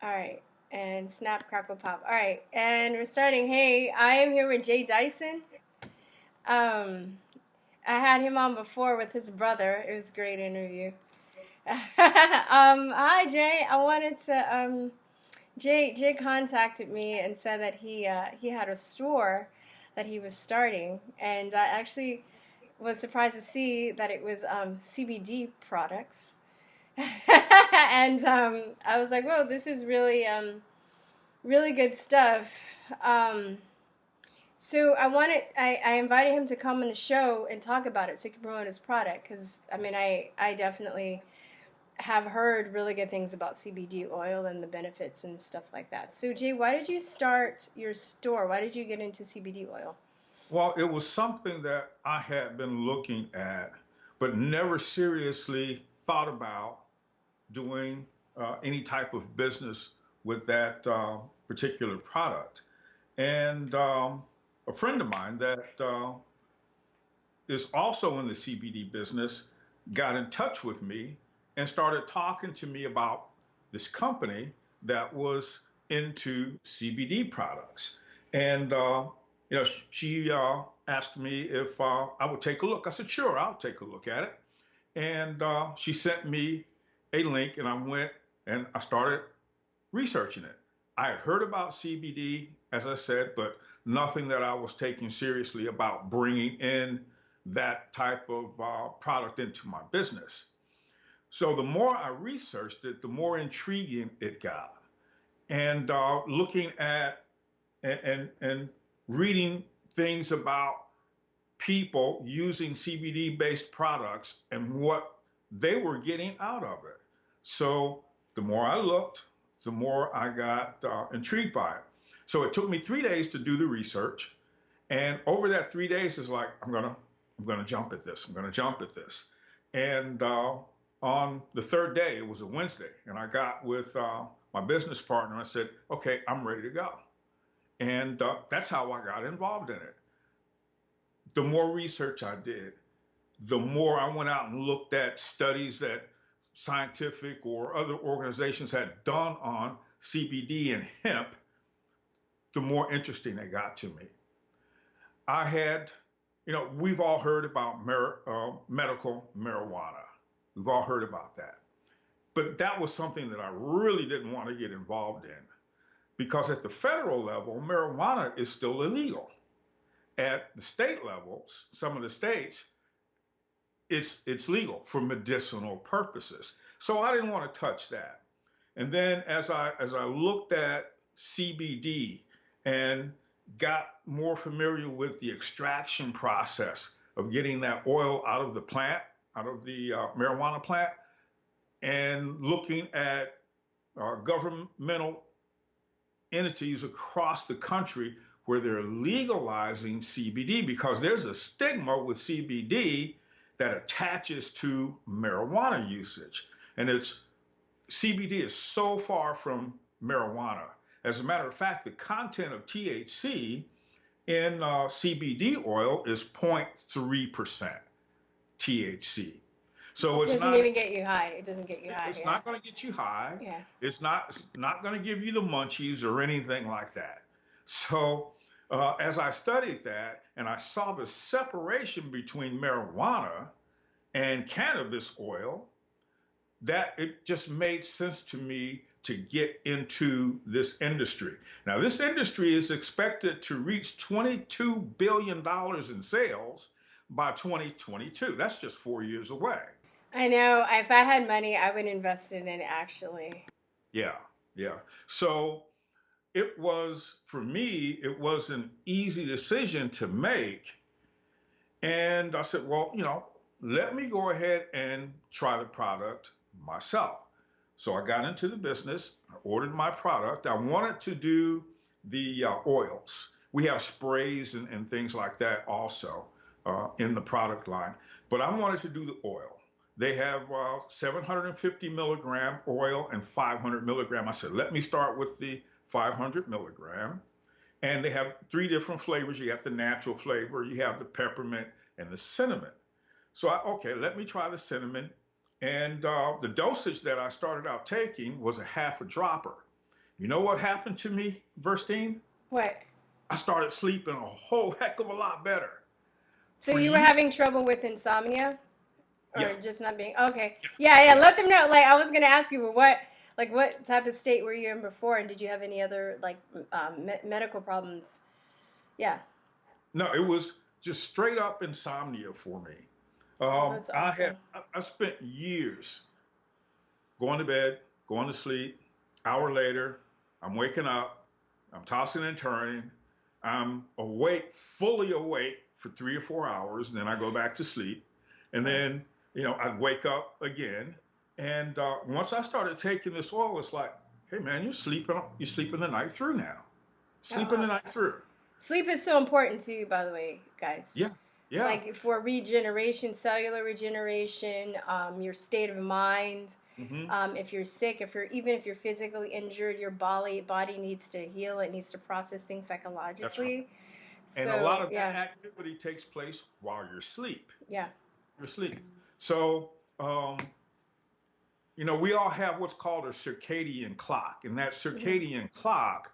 All right. And snap, crackle, pop. All right. And we're starting. Hey, I am here with Jay Dyson. Um, I had him on before with his brother. It was a great interview. Hi Jay. I wanted to. Jay contacted me and said that he had a store that he was starting, and I actually was surprised to see that it was CBD products. And I was like, "Whoa, this is really good stuff." Um, so I invited him to come on the show and talk about it so he could promote his product because I mean I definitely have heard really good things about CBD oil and the benefits and stuff like that. So Jay, why did you start your store? Why did you get into CBD oil? Well, it was something that I had been looking at, but never seriously thought about doing any type of business with that particular product. And a friend of mine that is also in the CBD business got in touch with me and started talking to me about this company that was into CBD products. And she asked me if I would take a look. I said, sure, I'll take a look at it. And she sent me a link, and I went and I started researching it. I had heard about CBD, as I said, but nothing that I was taking seriously about bringing in that type of product into my business. So the more I researched it, the more intriguing it got. And looking at and reading things about people using CBD based products and what they were getting out of it. So the more I looked, the more I got intrigued by it. So it took me 3 days to do the research, and over that 3 days is like I'm gonna jump at this. I'm gonna jump at this. And on the third day, it was a Wednesday, and I got with my business partner. I said, okay, I'm ready to go. And that's how I got involved in it. The more research I did, the more I went out and looked at studies that scientific or other organizations had done on CBD and hemp, the more interesting it got to me. I had, we've all heard about medical marijuana. We've all heard about that. But that was something that I really didn't want to get involved in because at the federal level, marijuana is still illegal. At the state levels, some of the states, it's legal for medicinal purposes. So I didn't want to touch that. And then as I looked at CBD and got more familiar with the extraction process of getting that oil out of the plant, out of the marijuana plant, and looking at governmental entities across the country where they're legalizing CBD because there's a stigma with CBD that attaches to marijuana usage. And it's CBD is so far from marijuana. As a matter of fact, the content of THC in CBD oil is 0.3% THC. So It it's doesn't not even get you high. It doesn't get you high. it's Yeah. not going to get you high. Yeah. It's not going to give you the munchies or anything like that. So as I studied that and I saw the separation between marijuana and cannabis oil, that it just made sense to me to get into this industry. Now, this industry is expected to reach $22 billion in sales by 2022. That's just 4 years away. I know. If I had money, I would invest in it actually. Yeah, yeah. So it was, for me, it was an easy decision to make. And I said, well, let me go ahead and try the product myself. So I got into the business, I ordered my product. I wanted to do the oils. We have sprays and things like that also in the product line, but I wanted to do the oil. They have 750 milligram oil and 500 milligram. I said, let me start with the 500 milligram. And they have three different flavors. You have the natural flavor, you have the peppermint, and the cinnamon. So okay, let me try the cinnamon. And the dosage that I started out taking was a half a dropper. You know what happened to me, Verstine? What? I started sleeping a whole heck of a lot better. So For you were you, having trouble with insomnia, yeah, or just not being okay? Yeah, yeah. yeah. Let them know. Like I was gonna ask you, but what type of state were you in before, and did you have any other like medical problems? Yeah. No, it was just straight up insomnia for me. Oh, that's awful. I spent years going to bed, going to sleep. Hour later, I'm waking up, I'm tossing and turning, I'm awake, fully awake for 3 or 4 hours, and then I go back to sleep, and Oh, then I'd wake up again. And once I started taking this oil, it's like, hey man, you're sleeping the night through now, oh, sleeping the wow. night through. Sleep is so important too, by the way, guys. Yeah, yeah. Like for regeneration, cellular regeneration, your state of mind. Hmm. If you're sick, even if you're physically injured, your body needs to heal. It needs to process things That's right. psychologically. And a lot So of that yeah, activity takes place while you're asleep. yeah, You're asleep. So, we all have what's called a circadian clock, and that hmm circadian clock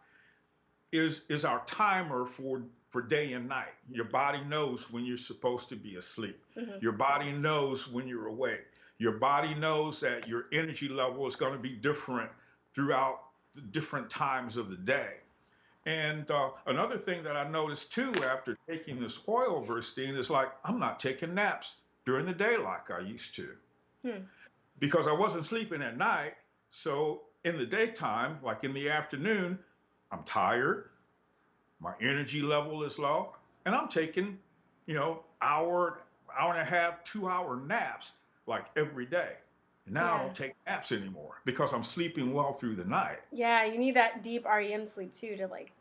is our timer for day and night. Your body knows when you're supposed to be asleep. hmm Your body knows when you're awake. Your body knows that your energy level is going to be different throughout the different times of the day. And another thing that I noticed too after taking this oil, Verstine, is like I'm not taking naps during the day like I used to hmm. because I wasn't sleeping at night. So in the daytime, like in the afternoon, I'm tired, my energy level is low, and I'm taking, hour and a half, 2 hour naps like every day. And now I Yeah, don't take naps anymore because I'm sleeping well through the night. yeah. You need that deep REM sleep too to like,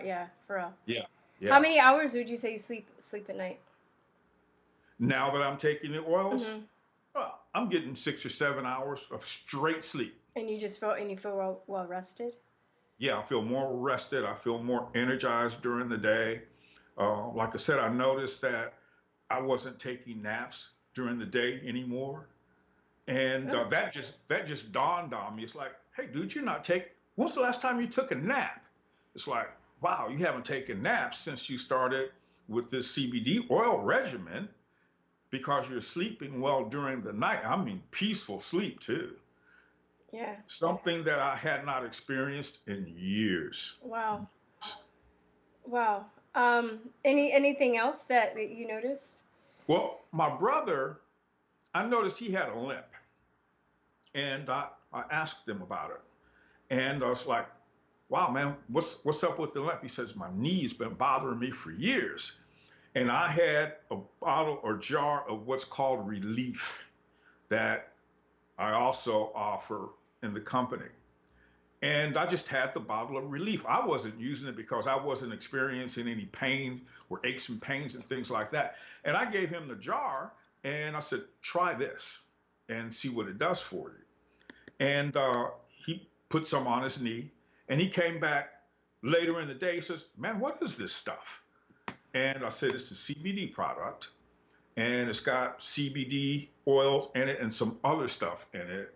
yeah, for real. Yeah, How yeah. many hours would you say you sleep at night? Now that I'm taking the oils, hmm I'm getting 6 or 7 hours of straight sleep. you feel well rested. Yeah, I feel more rested. I feel more energized during the day. Like I said, I noticed that I wasn't taking naps during the day anymore, and Oh, that just dawned on me. It's like, hey, dude, you're not taking. When's the last time you took a nap? It's like, wow, you haven't taken naps since you started with this CBD oil regimen because you're sleeping well during the night. I mean, peaceful sleep too. yeah. Something that I had not experienced in years. Wow. Wow. Anything else that you noticed? Well, my brother, I noticed he had a limp, and I asked him about it, and I was like, "Wow, man, what's up with the limp?" He says, "My knee's been bothering me for years," and I had a bottle or jar of what's called Relief that I also offer in the company. And I just had the bottle of Relief. I wasn't using it because I wasn't experiencing any pain or aches and pains and things like that. And I gave him the jar and I said, try this and see what it does for you. And he put some on his knee and he came back later in the day. He says, man, what is this stuff? And I said, it's the CBD product and it's got CBD oils in it and some other stuff in it.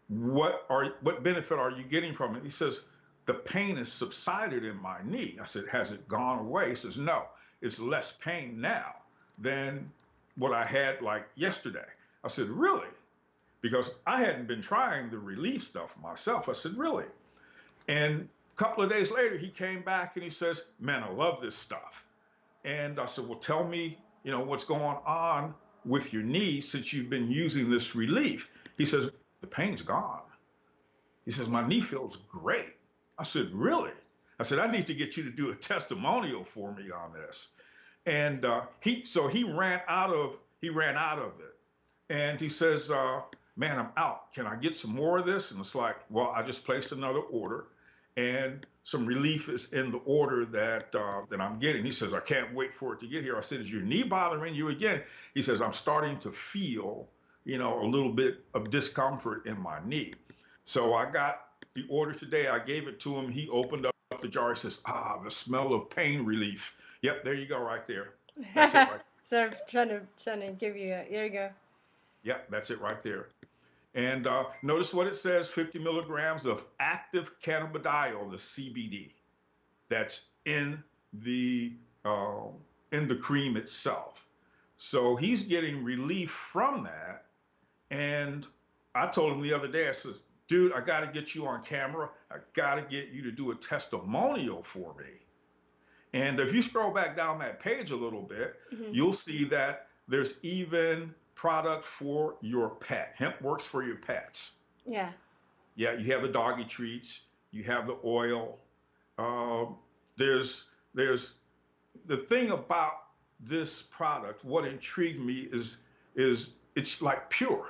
What benefit are you getting from it? He says, the pain has subsided in my knee. I said, has it gone away? He says, no, it's less pain now than what I had like yesterday. I said, really? Because I hadn't been trying the Relief stuff myself. I said, really? And a couple of days later, he came back and he says, man, I love this stuff. And I said, well, tell me, what's going on with your knee since you've been using this Relief. He says, the pain's gone. He says, my knee feels great. I said, really? I said, I need to get you to do a testimonial for me on this. And he ran out of it. And he says, man, I'm out. Can I get some more of this? And it's like, well, I just placed another order and some Relief is in the order that I'm getting. He says, I can't wait for it to get here. I said, is your knee bothering you again? He says, I'm starting to feel, a little bit of discomfort in my knee. So I got the order today. I gave it to him. He opened up the jar. He says, the smell of pain relief. Yep, there you go right there. That's it right. So I'm trying to give you there you go. Yep, that's it right there. And notice what it says: 50 milligrams of active cannabidiol, the CBD, that's the uh, in the cream itself. So he's getting relief from that. And I told him the other day, I said, dude, I got to get you on camera. I got to get you to do a testimonial for me. And if you scroll back down that page a little bit, Hmm. you'll see that there's even product for your pet. Hemp works for your pets. Yeah. Yeah, you have the doggy treats, you have the oil. Um, there's there's the thing about this product. What intrigued me is it's like pure.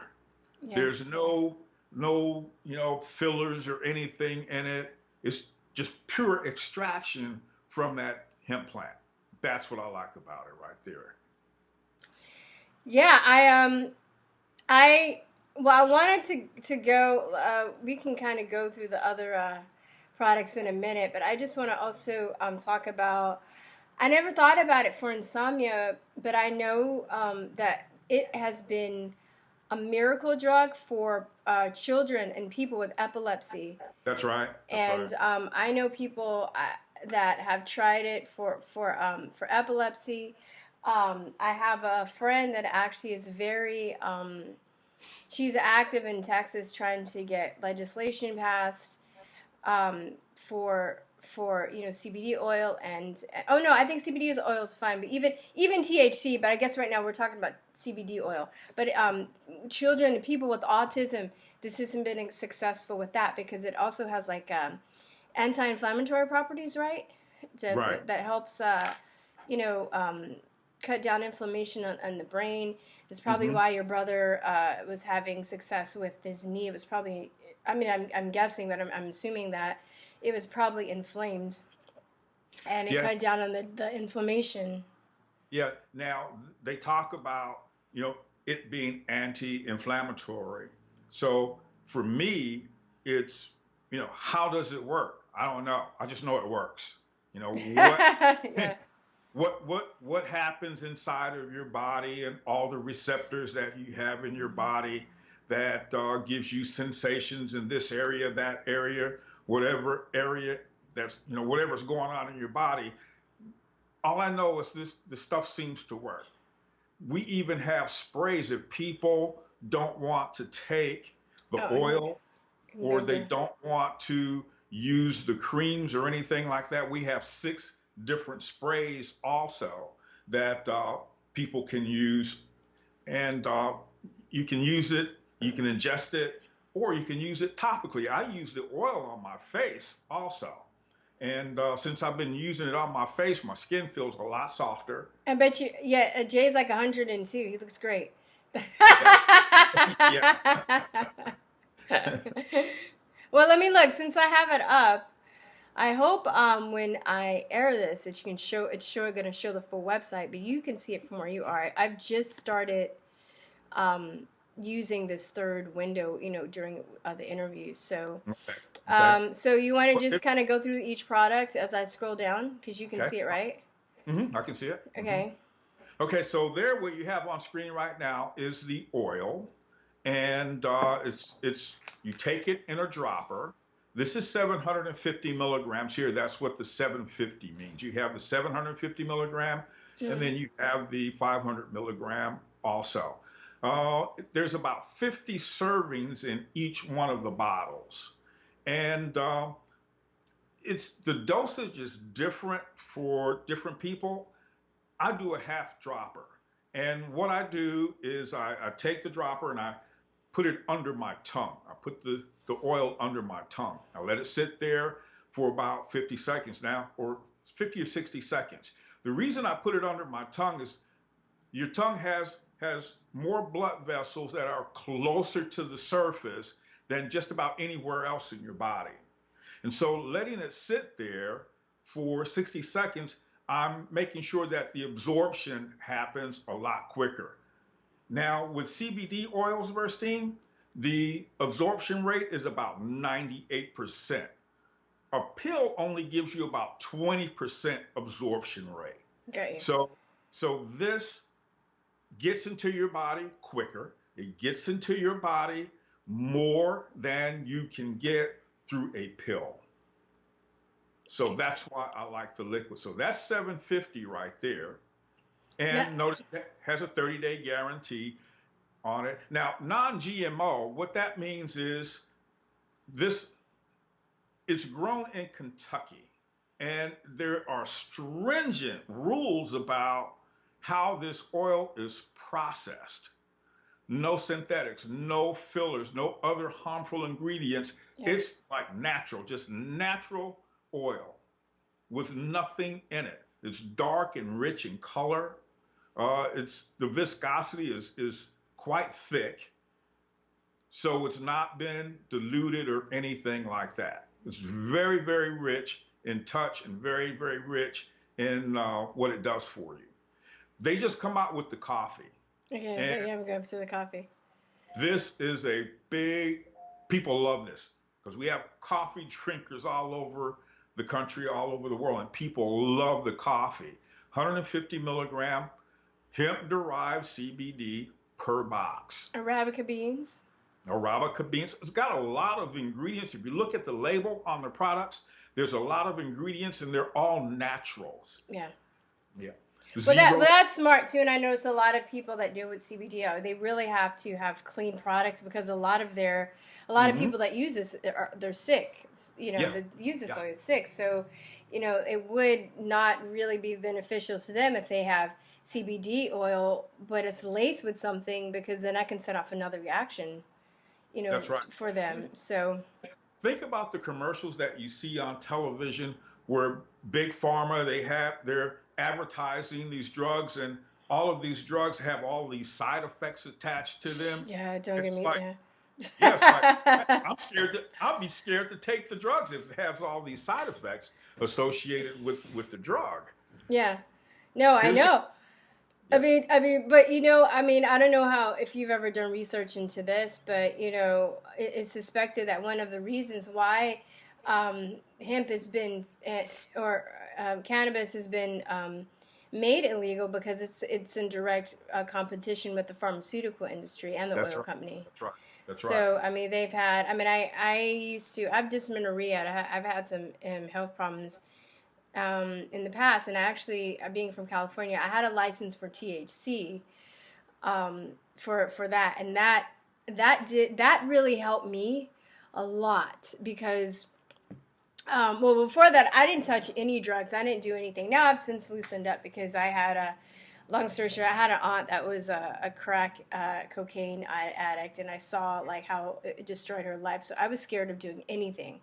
Yeah. There's no fillers or anything in it. It's just pure extraction from that hemp plant. That's what I like about it right there. Yeah. I well, I wanted to go. We can kind of go through the other products in a minute, but I just want to also talk about. I never thought about it for insomnia, but I know that it has been a miracle drug for children and people with epilepsy. That's right. That's right. And I know people that have tried it for epilepsy. I have a friend that actually is very she's active in Texas trying to get legislation passed for CBD oil and oh no, I think CBD oil is fine, but even THC. But I guess right now we're talking about CBD oil. But children and people with autism, this hasn't been successful with that because it also has like anti-inflammatory properties, right? Right. That helps you know cut down inflammation on the brain. That's probably Hmm. why your brother was having success with his knee. It was probably, I mean, I'm guessing, but I'm assuming that it was probably inflamed and it Yeah. cut down on the inflammation. Yeah. Now they talk about you know it being anti-inflammatory. So for me, it's how does it work? I don't know. I just know it works. You know what Yeah. what happens inside of your body and all the receptors that you have in your body that gives you sensations in this area, that area, whatever area that's whatever's going on in your body. All I know is this stuff seems to work. We even have sprays if people don't want to take the Oh, and oil can or go they to. don't want to use the creams or anything like that. We have 6 different sprays also that people can use, and you can use it, you can ingest it, or you can use it topically. I use the oil on my face also. And since I've been using it on my face, my skin feels a lot softer. I bet you, yeah, Jay's like 102. He looks great. Yeah, yeah. Well, let me look. Since I have it up, I hope when I air this that you can show it's sure going to show the full website, but you can see it from where you are. I've just started using this third window, during the interview. So, Okay. Okay. so you want to Well, just kind of go through each product as I scroll down because you can okay. see it, right? I can see it. Okay. Okay, so there, what you have on screen right now is the oil, and it's you take it in a dropper. This is 750 milligrams here. That's what the 750 means. You have the 750 milligram, and Mm. then you have the 500 milligram also. There's about 50 servings in each one of the bottles, and it's the dosage is different for different people. I do a half dropper. And what I do is I take the dropper and I put it under my tongue. I put the oil under my tongue. I let it sit there for about 50 seconds now, or 50 or 60 seconds. The reason I put it under my tongue is your tongue has more blood vessels that are closer to the surface than just about anywhere else in your body. And so letting it sit there for 60 seconds, I'm making sure that the absorption happens a lot quicker. Now, with CBD oils, Verstein, the absorption rate is about 98%. A pill only gives you about 20% absorption rate. Got you. So this gets into your body quicker. It gets into your body more than you can get through a pill. So Okay. that's why I like the liquid. So that's 750 right there. Now, And notice that has a 30-day guarantee on it. Now, non-GMO, what that means is this it's grown in Kentucky, and there are stringent rules about how this oil is processed. No synthetics, no fillers, no other harmful ingredients. yeah. It's like natural, just natural oil with nothing in it. It's dark and rich in color. It's the viscosity is quite thick, so it's not been diluted or anything like that. It's very, very rich in touch and very, very rich in what it does for you. They just come out with the coffee. Okay, so And yeah, we go up to the coffee. this is a big, people love this because we have coffee drinkers all over the country, all over the world, and people love the coffee. 150 milligram hemp derived CBD per box. Arabica beans. Arabica beans. It's got a lot of ingredients. If you look at the label on the products, there's a lot of ingredients and they're all naturals. Yeah. Yeah. But Zero. that's smart too, and I notice a lot of people that deal with CBD, they really have to have clean products because a lot of Hmm. people that use this, they're sick. Yeah. That use this Yeah. oil is sick. So, it would not really be beneficial to them if they have CBD oil, but it's laced with something because then I can set off another reaction, That's right. for them. So, Think about the commercials that you see on television where big pharma they're advertising these drugs, and all of these drugs have all these side effects attached to them. yeah, don't get It's me, like, yeah. yeah, it's like I'll be scared to take the drugs if it has all these side effects associated with the drug. Yeah. No, I Here's the know. Yeah. But I don't know how if you've ever done research into this, but it's suspected that one of the reasons why hemp has been or cannabis has been made illegal because it's in direct competition with the pharmaceutical industry and the That's oil right. company. That's right. That's right. So they've had. I've dysmenorrhea. I've had some health problems in the past, and I actually, being from California, I had a license for THC for that, and that really helped me a lot because before that I didn't touch any drugs, I didn't do anything. Now I've since loosened up because I had a long story short, I had an aunt that was a crack cocaine addict, and I saw like how it destroyed her life. So I was scared of doing anything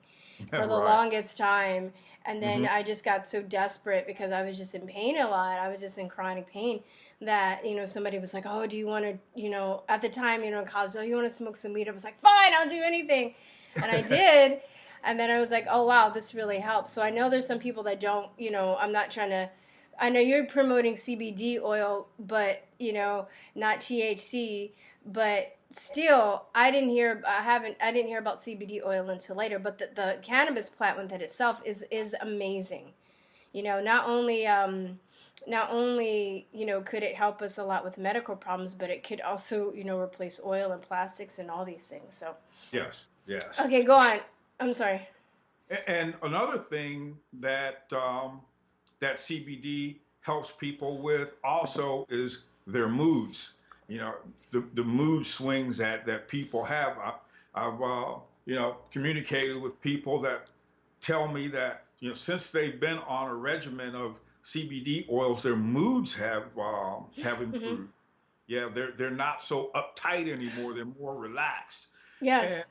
for the Right. longest time. And then Hmm. I just got so desperate because I was just in pain a lot. I was just in chronic pain that, somebody was like, oh, do you want to, at the time, in college, oh, you want to smoke some weed? I was like, fine, I'll do anything. And I did. And then I was like, oh, wow, this really helps. So I know there's some people that don't, I'm not trying to, I know you're promoting CBD oil, but, not THC, but still, I didn't hear about CBD oil until later, but the cannabis plant within itself is amazing. Not only could it help us a lot with medical problems, but it could also replace oil and plastics and all these things. So Yes. Yes. okay, go on. I'm sorry. And another thing that CBD helps people with also is their moods. The mood swings that people have. I've communicated with people that tell me that since they've been on a regimen of CBD oils, their moods have Hmm. improved. Yeah, they're not so uptight anymore. They're more relaxed. And Yes.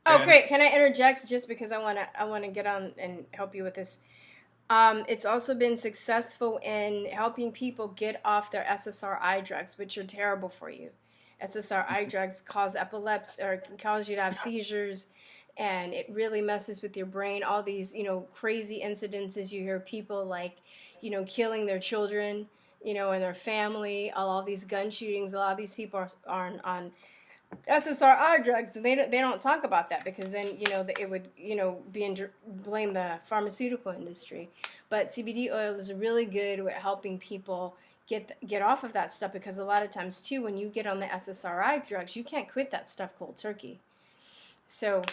Oh, and great. Can I interject just because I wanna get on and help you with this? It's also been successful in helping people get off their SSRI drugs, which are terrible for you. SSRI drugs cause epilepsy or can cause you to have seizures, and it really messes with your brain. All these, crazy incidences you hear people like, killing their children, and their family. All these gun shootings. A lot of these people are on SSRI drugs, and they don't talk about that because then it would blame the pharmaceutical industry. But CBD oil is really good with helping people get off of that stuff because a lot of times too when you get on the SSRI drugs you can't quit that stuff cold turkey. So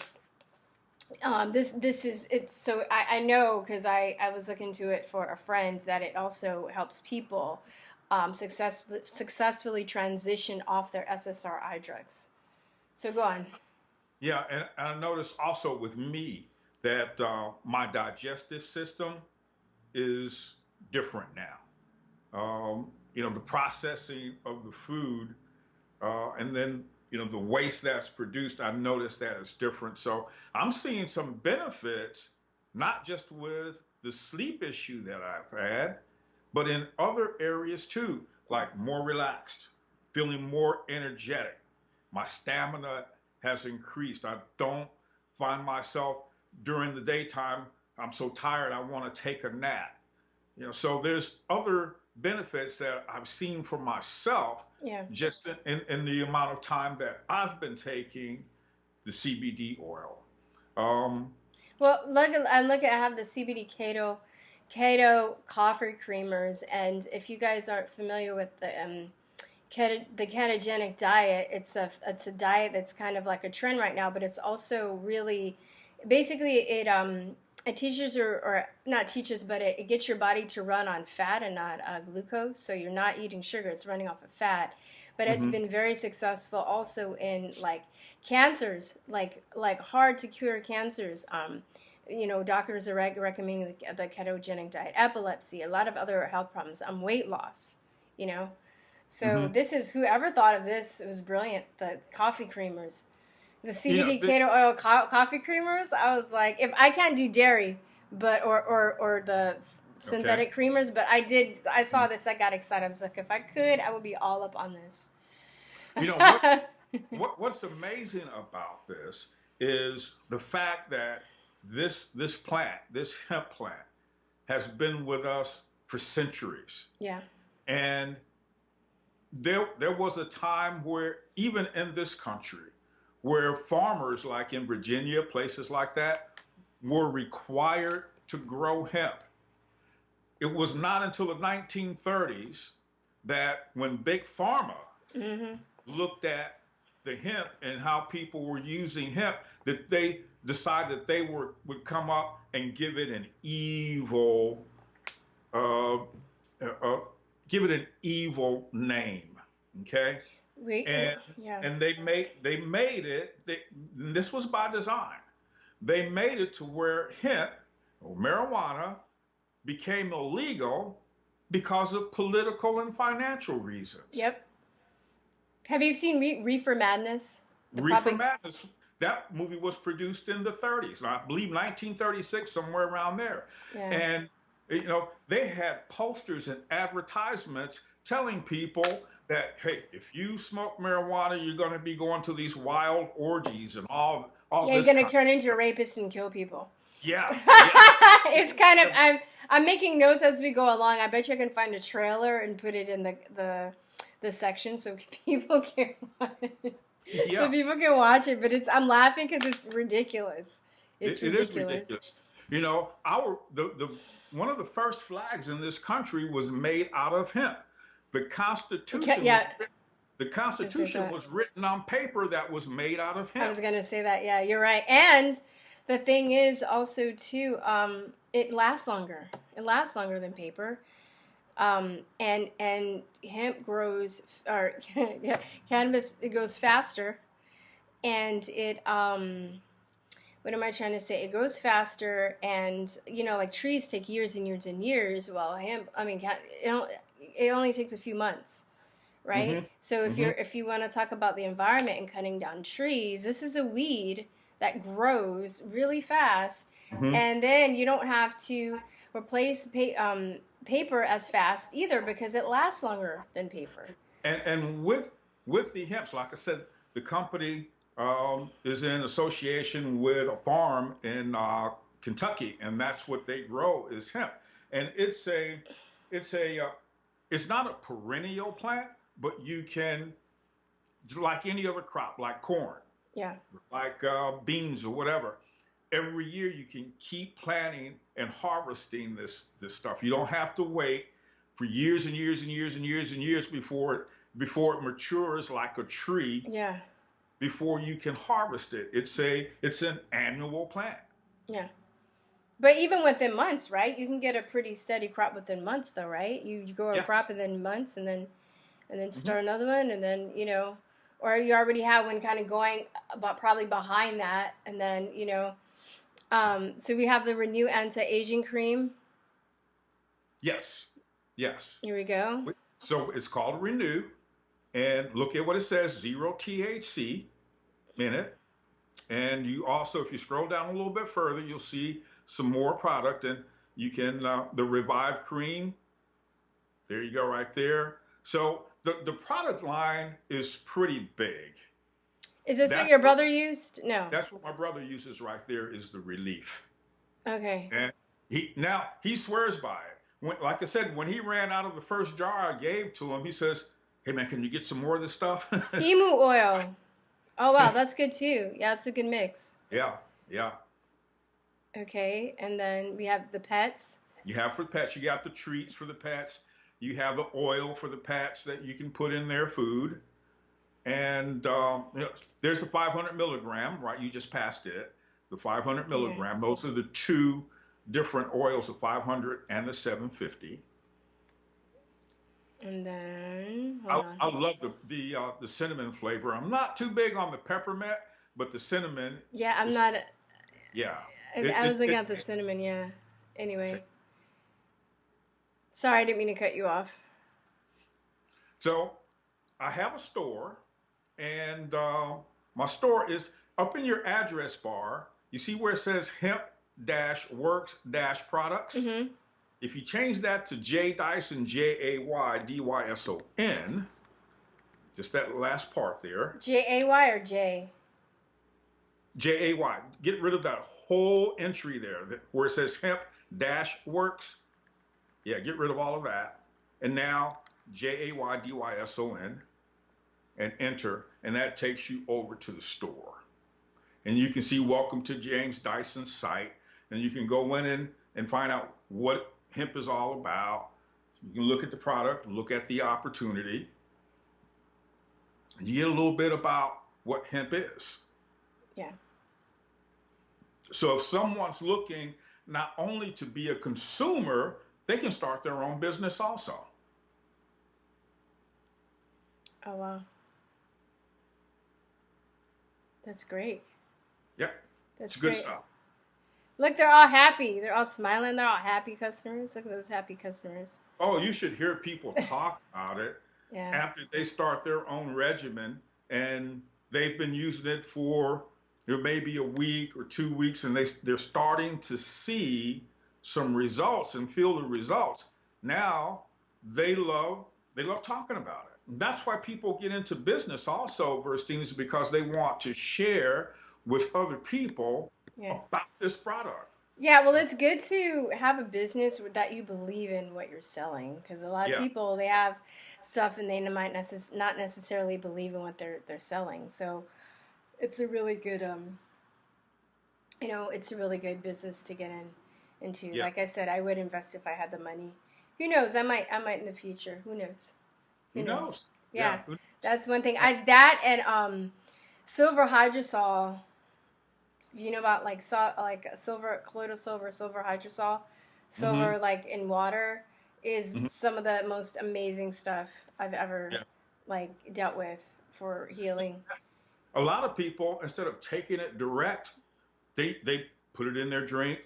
this is it's so I know because I was looking into it for a friend that it also helps people successfully transition off their SSRI drugs. So go on. Yeah, and I noticed also with me that my digestive system is different now. The processing of the food, and then the waste that's produced, I noticed that it's different. So I'm seeing some benefits, not just with the sleep issue that I've had, but in other areas too, Yeah. like more relaxed, feeling more energetic. My stamina has increased. I don't find myself during the daytime, I'm so tired, I want to take a nap. So there's other benefits that I've seen for myself Yeah. just in the amount of time that I've been taking the CBD oil. Um, Well, look at I have the CBD keto coffee creamers, and if you guys aren't familiar with the ketogenic diet, it's a diet that's kind of like a trend right now, but it's also really basically it teaches or not teaches, but it gets your body to run on fat and not glucose. So you're not eating sugar; it's running off of fat. But it's mhm. been very successful also in like cancers, like hard to cure cancers. Doctors are recommending the ketogenic diet, epilepsy, a lot of other health problems, weight loss. You know, so Hmm. this is whoever thought of this. It was brilliant. The coffee creamers, the You know, CBD keto oil coffee creamers. I was like, if I can't do dairy, but or the okay. synthetic creamers, but I saw this. I got excited. I was like, if I could, I would be all up on this. You know what? What's amazing about this is the fact that this plant, this hemp plant, has been with us for centuries. Yeah. And there was a time where even in this country, where farmers like in Virginia, places like that, were required to grow hemp. It was not until the 1930s that when Big Pharma Mm-hmm. looked at the hemp and how people were using hemp that they decided that would come up and uh, uh, give it an evil name, okay? Wait. And Yeah. they made it. This was by design. They made it to where hemp or marijuana became illegal because of political and financial reasons. Yep. Have you seen Reefer Madness? The Reefer propag. Madness, that movie was produced in the 30s, I believe 1936, somewhere around there. Yeah. And, they had posters and advertisements telling people that, hey, if you smoke marijuana, you're going to be going to these wild orgies and all Yeah, you're this gonna kind. turn into a rapist and kill people. Yeah, yeah. It's kind of Yeah, I'm making notes as we go along. I bet you I can find a trailer and put it in the section so people can so yeah. people can watch it. But I'm laughing because it's ridiculous. It's It is ridiculous. ridiculous. Our the one of the first flags in this country was made out of hemp. The Constitution Yeah, was the I was gonna say Constitution that. was written on paper that was made out of I hemp. was gonna say that. Yeah, you're right. And the thing is also too, it lasts longer. It lasts longer than paper. And hemp grows or yeah, cannabis it goes faster, and it what am I trying to say? It grows faster, and like trees take years and years and years. Well, hemp, I mean, it only takes a few months, right? Hmm. So Hmm. if you want to talk about the environment and cutting down trees, this is a weed that grows really fast, Hmm. and then you don't have to replace paper as fast either because it lasts longer than paper. And with the hemps, like I said, the company is in association with a farm in Kentucky, and that's what they grow is hemp. And it's a it's not a perennial plant, but you can, like any other crop, like corn, Yeah. like beans or whatever. Every year you can keep planting and harvesting this stuff. You don't have to wait for years and years before it matures like a tree, Yeah. before you can harvest it. It's an annual plant. Yeah. But even within months, right? You can get a pretty steady crop within months, though, right? You grow a crop Yes. and then months, and then Hmm. start another one, and then or you already have one kind of going, but probably behind that, and then So we have the Renew Anti-Aging Cream. Yes. Yes. Here we go. So it's called Renew, and look at what it says: zero THC in it. And you also, if you scroll down a little bit further, you'll see some more product, and you can the Revive Cream. There you go, right there. So the product line is pretty big. Is this what That's your what brother used? No. that's what my brother uses right there is the Relief. Okay. And he swears by it. Like I said, when he ran out of the first jar I gave to him, he says, "Hey man, can you get some more of this stuff?" Emu oil. Oh wow, that's good too. Yeah, it's a good mix. Yeah, yeah. Okay, and then we have the pets. You have for pets, you got the treats for the pets. You have the oil for the pets that you can put in their food. And there's the 500 milligram, right? You just passed it. The 500 Yeah. milligram. Those are the two different oils, the 500 and the 750. And then hold I, on. I love the cinnamon flavor. I'm not too big on the peppermint, but the cinnamon Yeah, I'm is not. yeah. I was looking at the cinnamon. Yeah. Anyway, sorry, I didn't mean to cut you off. So I have a store, and my store is up in your address bar. You see where it says Hemp-Works-Products? Mm-hmm. If you change that to J Dyson, Jaydyson, just that last part there, Jay or J? Jay. Get rid of that whole entry there where it says Hemp-Works. Yeah, get rid of all of that. And now Jaydyson and enter, and that takes you over to the store. And you can see Welcome to James Dyson's site, and you can go in and find out what hemp is all about. You can look at the product, look at the opportunity, and you get a little bit about what hemp is. Yeah. So if someone's looking not only to be a consumer, they can start their own business also. Oh wow. That's great. Yep, That's it's good great. stuff. Look, they're all happy. They're all smiling. They're all happy customers. Look at those happy customers. Oh, you should hear people talk about it Yeah. after they start their own regimen and they've been using it for maybe a week or 2 weeks, and they're starting to see some results and feel the results. Now they love talking about it. And that's why people get into business also, Verstines, because they want to share with other people Yeah. about this product. Yeah, well, it's good to have a business that you believe in what you're selling, because a lot of Yeah, people, they have stuff and they might not necessarily believe in what they're selling. So it's a really good it's a really good business to get into. yeah. Like I said, I would invest if I had the money. Who knows? I might in the future. Who knows? Who Who knows? knows? Yeah, Yeah. Who knows? that's one thing. That and silver hydrosol. Do you know about like silver colloidal silver hydrosol, Hmm. silver like in water is Hmm. some of the most amazing stuff I've ever Yeah. like dealt with for healing. A lot of people, instead of taking it direct, they put it in their drink,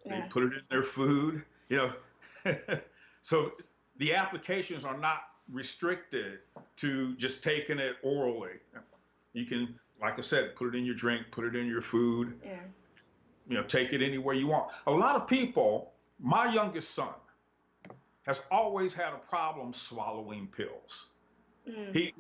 they Yeah, put it in their food, you know. So the applications are not restricted to just taking it orally. You can, like I said, put it in your drink, put it in your food, yeah, take it anywhere you want. A lot of people, my youngest son has always had a problem swallowing pills. mm. He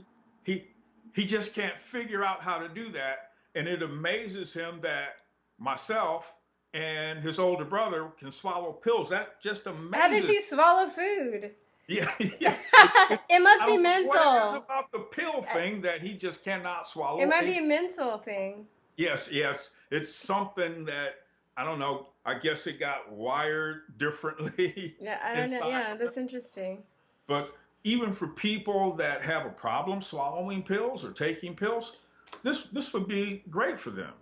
he he just can't figure out how to do that, and it amazes him that myself and his older brother can swallow pills. That just How does amazes. he swallow food? Yeah, yeah. It's It must I be don't know what it is mental. about the pill Uh, thing that he just cannot It swallow might be a. a mental thing. Yes, yes. It's something that I don't know. I guess it got wired differently Yeah, I don't know. inside Yeah, of him. that's interesting. But even for people that have a problem swallowing pills or taking pills, this would be great for them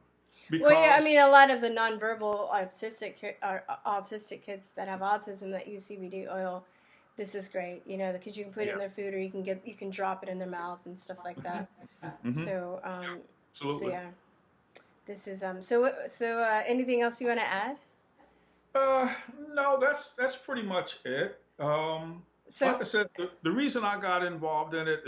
Well, yeah, I because mean, a lot of the nonverbal autistic kids that have autism that use CBD oil, this is great, because you can put it in yeah, their food or you can drop it in their mouth and stuff like hmm that. hmm So, so absolutely. yeah, this is anything else you want to add? Uh, no, that's pretty much it. Like So, I said, the reason I got involved in it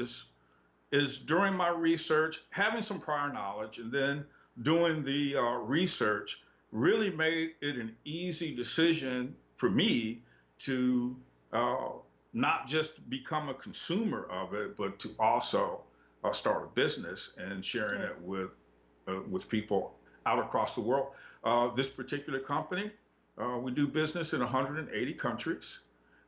is during my research, having some prior knowledge, and then doing the research really made it an easy decision for me to uh, not just become a consumer of it, but to also start a business and sharing yeah, it with people out across the world. This particular company, we do business in 180 countries.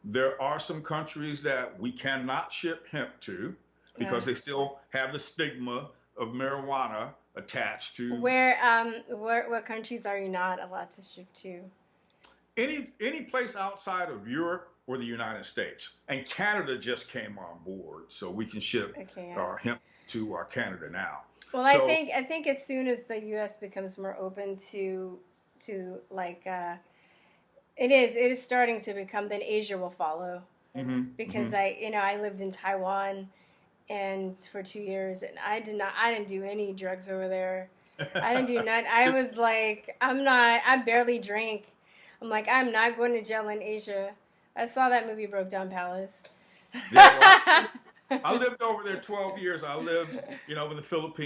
There are some countries that we cannot ship hemp to yeah. because they still have the stigma of marijuana attached to What countries are you not allowed to ship to? any place outside of Europe or the United States. And Canada just came on board, so we can ship Okay, yeah. hemp to Canada now. Well, So, I think as soon as the U.S. becomes more open to like it is starting to become, then Asia will follow, hmm because hmm I lived in Taiwan and for 2 years, and I didn't do any drugs over there. I didn't do none. I was like, I barely drank. I'm like, I'm not going to jail in Asia. I saw that movie Broke Down Palace. yeah, well, I lived over there 12 years. I lived, in the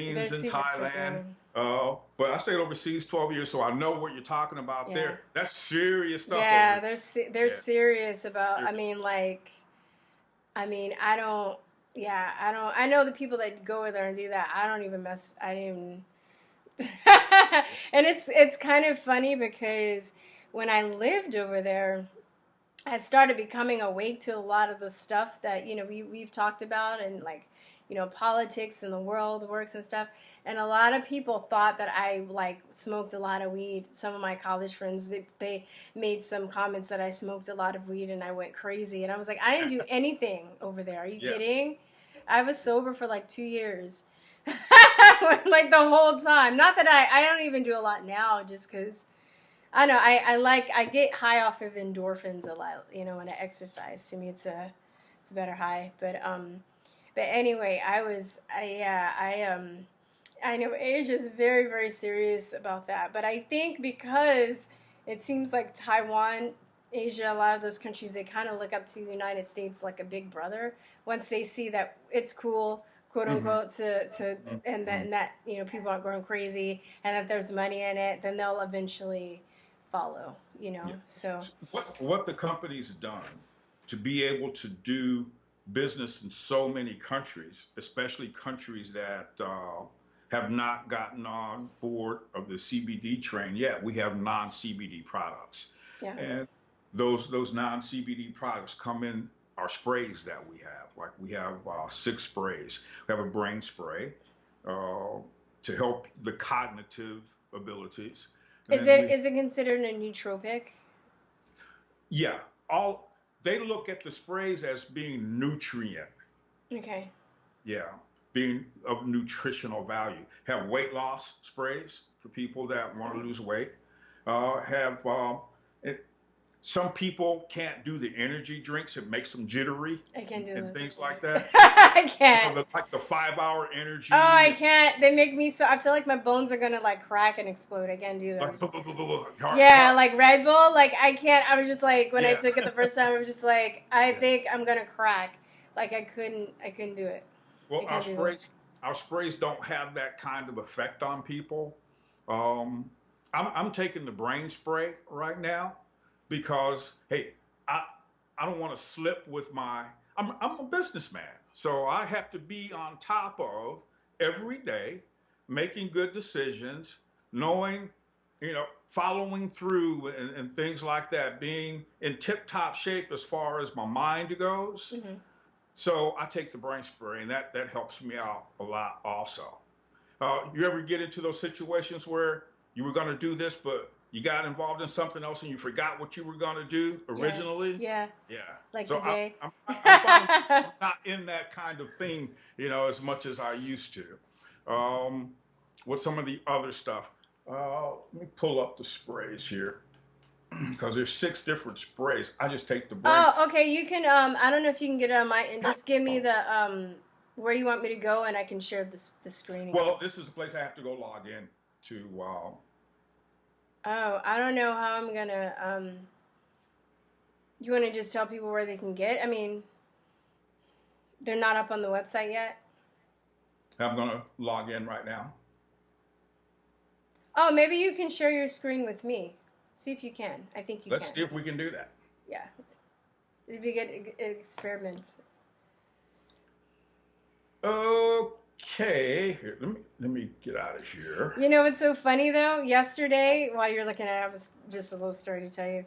They're Philippines and super strict Thailand. there. But I stayed overseas 12 years, so I know what you're talking about Yeah. there. That's serious stuff over Yeah, there. they're Yeah, serious about. serious. I don't. Yeah, I don't. I know the people that go over there and do that. I don't even mess. I didn't. And it's kind of funny because when I lived over there, I started becoming awake to a lot of the stuff that we've talked about, and like politics and the world works and stuff. And a lot of people thought that I like smoked a lot of weed. Some of my college friends, they made some comments that I smoked a lot of weed and I went crazy. And I was like, I didn't do anything over there. Are you Yeah. kidding? I was sober for like 2 years. Like the whole time. Not that I don't even do a lot now, just because I know I get high off of endorphins a lot. When I exercise, to me it's a better high. But anyway, I know Asia's very very serious about that. But I think because it seems like Taiwan, Asia, a lot of those countries, they kind of look up to the United States like a big brother. Once they see that it's cool, quote hmm unquote, to hmm and that people aren't going crazy and that there's money in it, then they'll eventually follow. Yeah. So So what the company's done to be able to do business in so many countries, especially countries that have not gotten on board of the CBD train yet. We have non-CBD products, yeah. and those non-CBD products come in our sprays that we have. Like we have 6 sprays. We have a brain spray uh, to help the cognitive abilities, and Is then it we is it considered a nootropic? yeah, all they look at the sprays as being nutrient. Okay. Yeah, being of nutritional value. Have weight loss sprays for people that want to lose weight. Have it, some people can't do the energy drinks; it makes them jittery I can't do and those. things like that. I can't. Like the 5 hour Oh, I energy, can't. They make me so. I feel like my bones are gonna like crack and explode. I can't do like those. heart, Yeah, heart. like Red Bull. Like I can't. I was just like when I Yeah, took it the first time. I was just like, I yeah. think I'm gonna crack. Like I couldn't. I couldn't do it. Well, I can't do those. our sprays don't have that kind of effect on people. Um, I'm taking the brain spray right now because hey, I I don't want to slip with my. I'm a businessman, so I have to be on top of every day, making good decisions, knowing, following through and things like that, being in tip-top shape as far as my mind goes. Hmm. So I take the brain spray, and that helps me out a lot also. You ever get into those situations where you were going to do this, but you got involved in something else and you forgot what you were going to do Yeah. originally? Yeah. Yeah. Like So today. I'm finding myself not in that kind of thing, as much as I used to. um, with some of the other stuff. Let me pull up the sprays here because there's 6 different sprays. I just take the break. Oh, okay. You can. I don't know if you can get it on my. And just give me the where you want me to go, and I can share the screen again. Well, this is the place I have to go log in to. Oh, I don't know how I'm gonna. You want to just tell people where they can get? I mean, they're not up on the website yet. I'm going to log in right now. Oh, maybe you can share your screen with me. See if you can. I think you can. Let's see if we can do that. Yeah. It'd be a good experiment. Okay. Here, let me get out of here. You know what's so funny though? Yesterday, while you're looking at it, I was just a little story to tell you.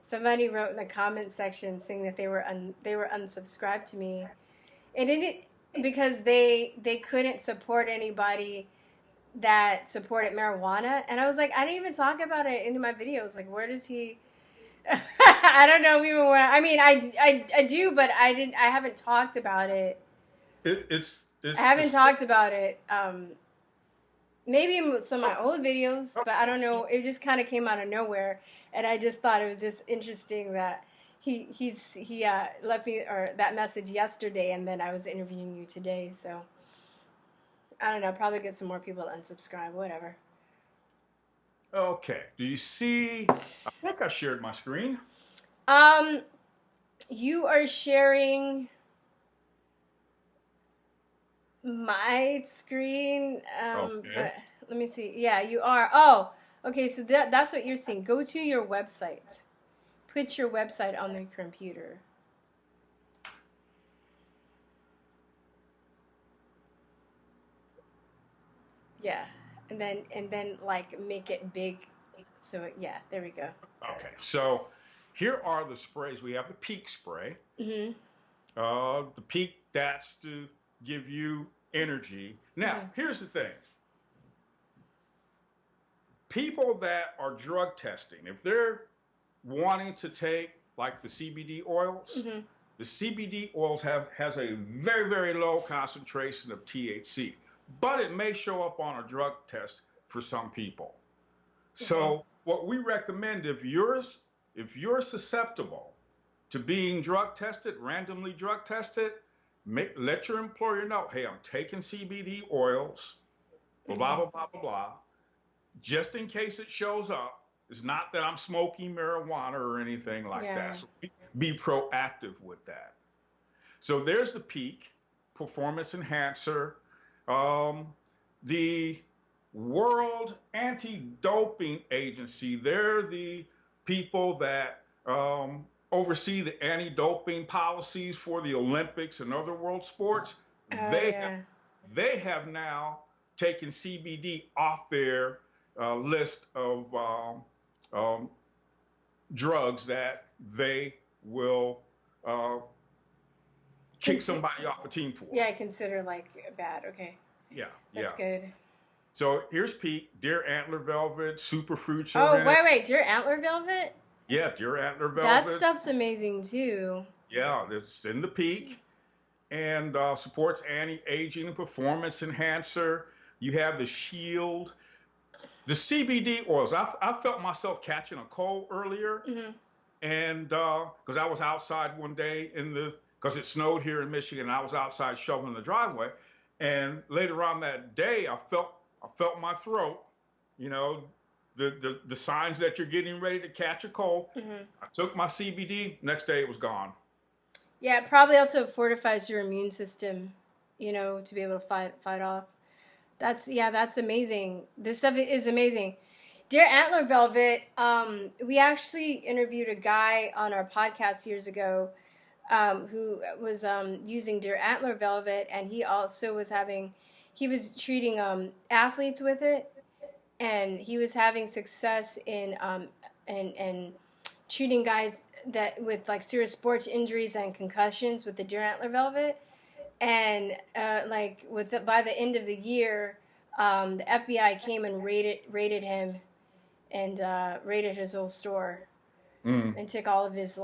Somebody wrote in the comment section saying that they were unsubscribed to me, and because they couldn't support anybody that supported marijuana. And I was like, I didn't even talk about it in my videos. Like, where does he? I don't know even where. I mean, I do, but I haven't talked about it. I haven't talked about it. Maybe in some of my old videos, but I don't know. It just kind of came out of nowhere, and I just thought it was just interesting that he left me or that message yesterday, and then I was interviewing you today. So I don't know. Probably get some more people to unsubscribe. Whatever. Okay. Do you see? I think I shared my screen. You are sharing my screen. Okay. Let me see. Yeah, you are. Oh, okay. So that's what you're seeing. Go to your website. Put your website on the computer. Yeah, and then like make it big. So yeah, there we go. Okay. So here are the sprays. We have the peak spray. Mm-hmm. The peak, that's to give you energy. Now, here's the thing. People that are drug testing, if they're wanting to take like the CBD oils, the CBD oils has a very, very low concentration of THC, but it may show up on a drug test for some people. So what we recommend, if you're susceptible to being drug tested, randomly drug tested, let your employer know, hey, I'm taking CBD oils, blah, blah, blah, blah, blah, blah, just in case it shows up. It's not that I'm smoking marijuana or anything like that. So be proactive with that. So there's the peak, performance enhancer. The World Anti-Doping Agency, they're the people that oversee the anti-doping policies for the Olympics and other world sports. They have now taken CBD off their list of drugs that they will kick somebody off a team for. Yeah, I consider like bad. Okay. Yeah. That's good. So here's peak, deer antler velvet, superfruits. Oh, wait, deer antler velvet? Yeah, deer antler velvet. That stuff's amazing too. Yeah, it's in the peak and supports anti-aging and performance enhancer. You have the shield. The CBD oils, I felt myself catching a cold earlier, and because I was outside one day because it snowed here in Michigan, and I was outside shoveling the driveway, and later on that day, I felt my throat, the signs that you're getting ready to catch a cold. I took my CBD, next day it was gone. Yeah, it probably also fortifies your immune system, to be able to fight off. That's amazing. This stuff is amazing. Deer antler velvet, we actually interviewed a guy on our podcast years ago who was using deer antler velvet, and he also was treating athletes with it, and he was having success in treating guys that with like serious sports injuries and concussions with the deer antler velvet. And by the end of the year, the FBI came and raided him, and raided his whole store, and took all of his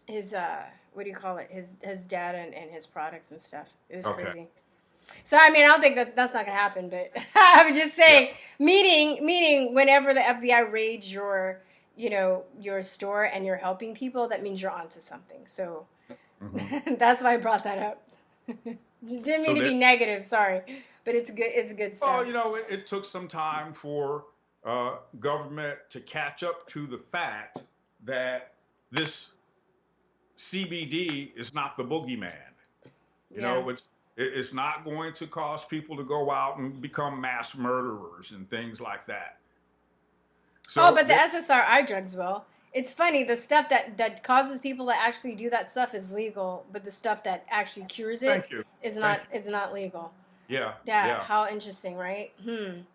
his what do you call it? His data and his products and stuff. It was crazy. So I mean, I don't think that's not gonna happen. But I was just saying, Yeah. meaning whenever the FBI raids your, your store and you're helping people, that means you're onto something. So Hmm. that's why I brought that up. Didn't mean So to there, be negative, sorry, but it's good. It's good well, stuff. it took some time for government to catch up to the fact that this CBD is not the boogeyman. Yeah. It's not going to cause people to go out and become mass murderers and things like that. Oh, So but the SSRI drugs will. It's funny, the stuff that causes people to actually do that stuff is legal, but the stuff that actually cures it thank you, is thank not you. is not legal. Yeah, Yeah, yeah. how interesting, right? And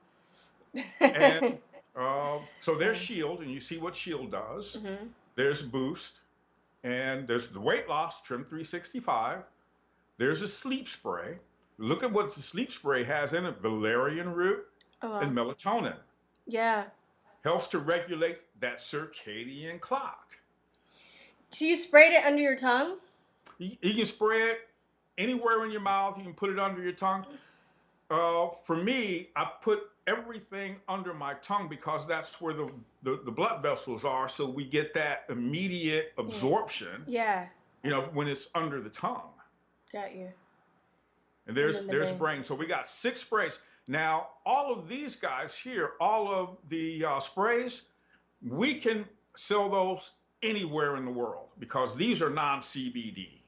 so Yeah. there's Shield, and you see what Shield does. Mhm. There's Boost, and there's the weight loss Trim 365. There's a sleep spray. Look at what the sleep spray has in it: valerian root Oh well. and melatonin. Yeah. Helps to regulate that circadian clock. So you sprayed it under your tongue? You can spray it anywhere in your mouth. You can put it under your tongue. For me, I put everything under my tongue because that's where the blood vessels are. So we get that immediate Yeah. absorption, Yeah. when it's under the tongue. Got you. And And there's then the there's brain. brain. So we got 6 sprays. Now, all of these guys here, all of the sprays, we can sell those anywhere in the world because these are non-CBD.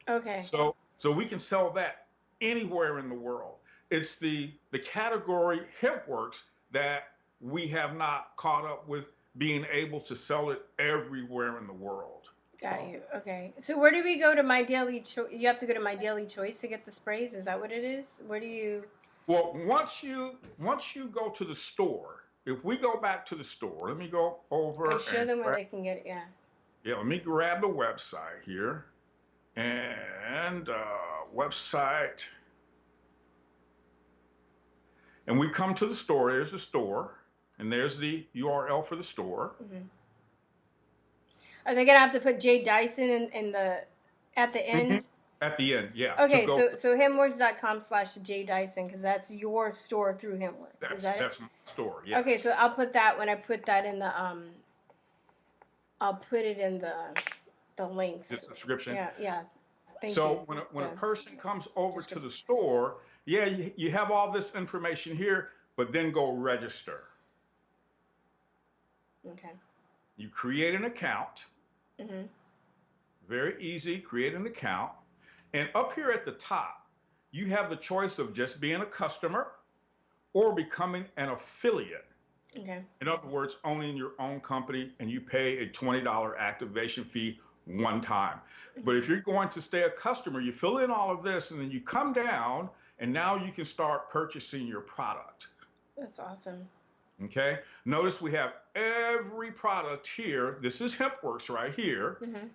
Okay. So we can sell that anywhere in the world. It's the category Hempworx that we have not caught up with being able to sell it everywhere in the world. Got you. Okay. So where do we go to My Daily Choice? You have to go to My Daily Choice to get the sprays. Is that what it is? Where do you? Well, once you go to the store, if we go back to the store, let me go Okay, over show and them where they can get it. Yeah. yeah, let me grab the website here and website, and we come to the store. There's the store, and there's the URL for the store. Mm-hmm. Are they gonna have to put J Dyson in the at the Mhm. end? At the end, yeah, to Okay, go. so hemworks.com/J Dyson because that's your store through Hemworks. Is That's that it? that's my store. Okay, Yes, so I'll put that when I put that in the I'll put it in the the links. subscription. Yeah, yeah. Thank you. So when a The person comes over to description. the store, yeah, you have all this information here, but then go register. Okay. You create an account. Mhm. Very easy. Create an account, and up here at the top, you have the choice of just being a customer or becoming an affiliate. Okay. In other words, owning your own company, and you pay a $20 activation fee one time. But Mhm. if you're going to stay a customer, you fill in all of this and then you come down, and now you can start purchasing your product. That's awesome. Okay. Notice we have every product here. This is Hempworx right here. Mhm.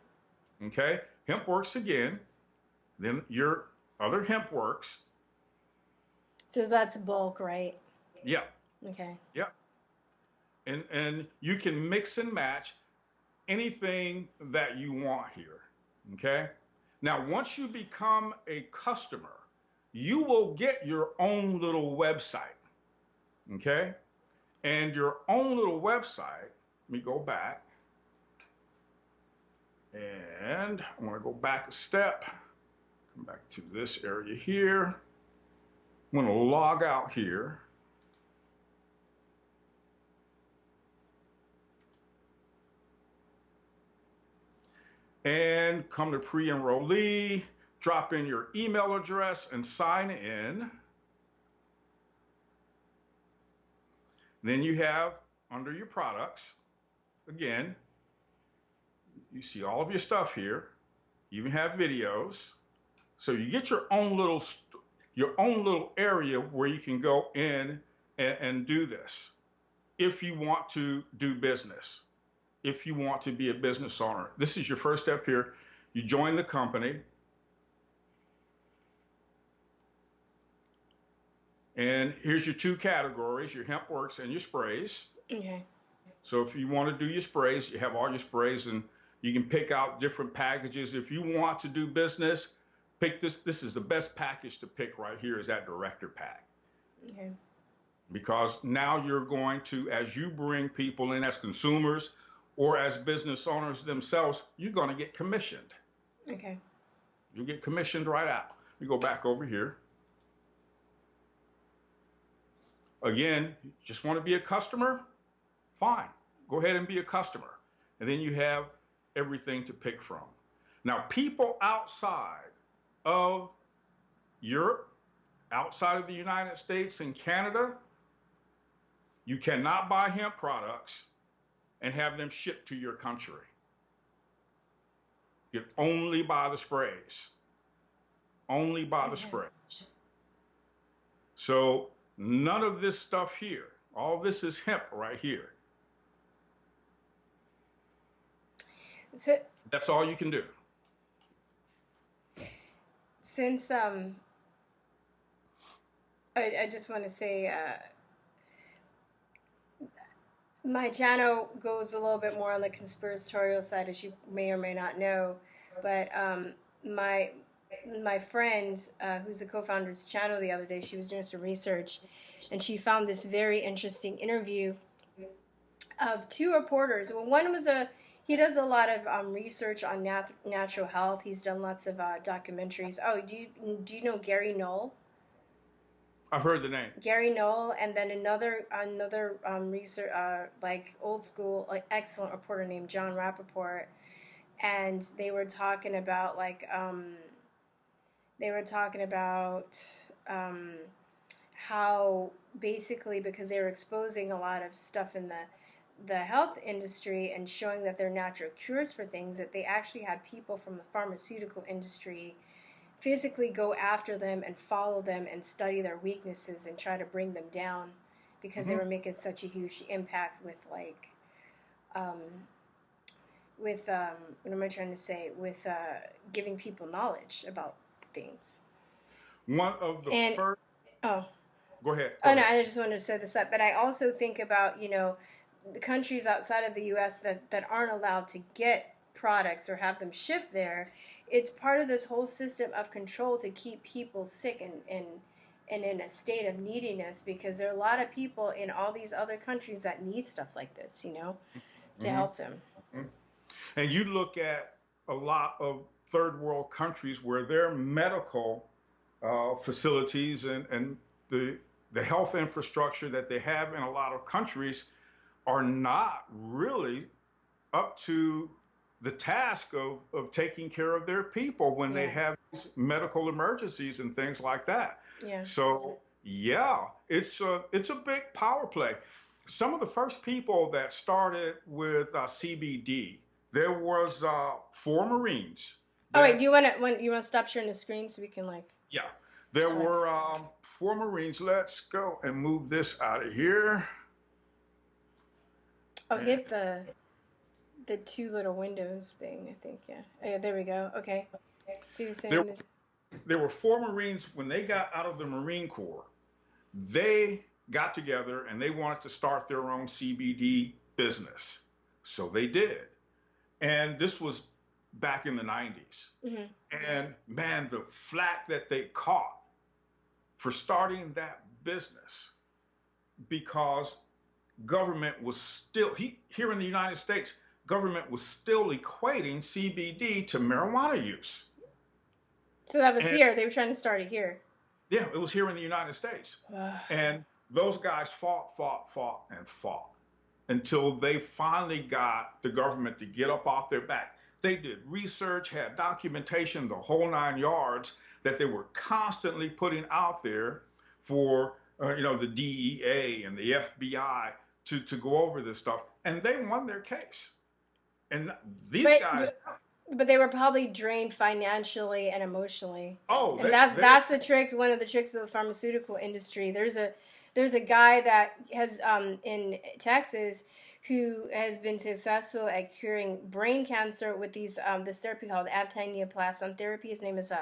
Okay. Hempworx again. Then your other Hempworx. So that's bulk, right? Yeah. Okay. Yeah. And you can mix and match anything that you want here. Okay. Now, once you become a customer, you will get your own little website. Okay. And your own little website, let me go back. And I want to go back a step, come back to this area here. I'm going to log out here. And come to pre-enrollee, drop in your email address and sign in. Then you have under your products, again, you see all of your stuff here. You even have videos. So you get your own little area where you can go in and do this if you want to do business, if you want to be a business owner. This is your first step here. You join the company. And here's your 2 categories, your Hempworx and your sprays. Okay. So if you want to do your sprays, you have all your sprays, and you can pick out different packages. If you want to do business, pick this. This is the best package to pick right here is that director pack. Okay. Because now you're going to, as you bring people in as consumers or as business owners themselves, you're going to get commissioned. Okay. You get commissioned right out. You go back over here. Again, just want to be a customer? Fine. Go ahead and be a customer. And then you have everything to pick from. Now, people outside of Europe, outside of the United States and Canada, you cannot buy hemp products and have them shipped to your country. You can only buy the sprays. Only buy the sprays. So none of this stuff here, all this is hemp right here. So, that's all you can do. Since I just want to say my channel goes a little bit more on the conspiratorial side, as you may or may not know, but my friend who's the co-founder's channel the other day, she was doing some research and she found this very interesting interview of two reporters. Well, one was he does a lot of research on natural health. He's done lots of documentaries. Oh, do you know Gary Knoll? I've heard the name. Gary Knoll, and then another research, like old school, like excellent reporter named John Rappaport, and they were talking about how basically because they were exposing a lot of stuff in the health industry and showing that they're natural cures for things, that they actually had people from the pharmaceutical industry physically go after them and follow them and study their weaknesses and try to bring them down because they were making such a huge impact with what am I trying to say, with giving people knowledge about things. One of the first... Oh. Go ahead. No, I just wanted to set this up. But I also think about, the countries outside of the U.S. that aren't allowed to get products or have them shipped there. It's part of this whole system of control to keep people sick and in a state of neediness, because there are a lot of people in all these other countries that need stuff like this, to help them. And you look at a lot of third world countries where their medical facilities and the health infrastructure that they have in a lot of countries are not really up to the task of taking care of their people when they have these medical emergencies and things like that. Yeah. So it's a big power play. Some of the first people that started with CBD, there was 4 Marines. Oh wait, do you want to stop sharing the screen so we can Yeah, there were 4 Marines. Let's go and move this out of here. Oh, hit the 2 little windows thing, I think, yeah. Oh, yeah, there we go. Okay. See what you're saying? There were 4 Marines. When they got out of the Marine Corps, they got together and they wanted to start their own CBD business. So they did. And this was back in the 90s. And man, the flack that they caught for starting that business, because government was still, here in the United States, government was still equating CBD to marijuana use. So that was here. They were trying to start it here. Yeah, it was here in the United States. And those guys fought until they finally got the government to get up off their back. They did research, had documentation, the whole 9 yards that they were constantly putting out there for the DEA and the FBI to go over this stuff, and they won their case. And these guys. But they were probably drained financially and emotionally. Oh, and that's the trick. One of the tricks of the pharmaceutical industry. There's a guy that has in Texas who has been successful at curing brain cancer with this therapy called antineoplasm therapy. His name is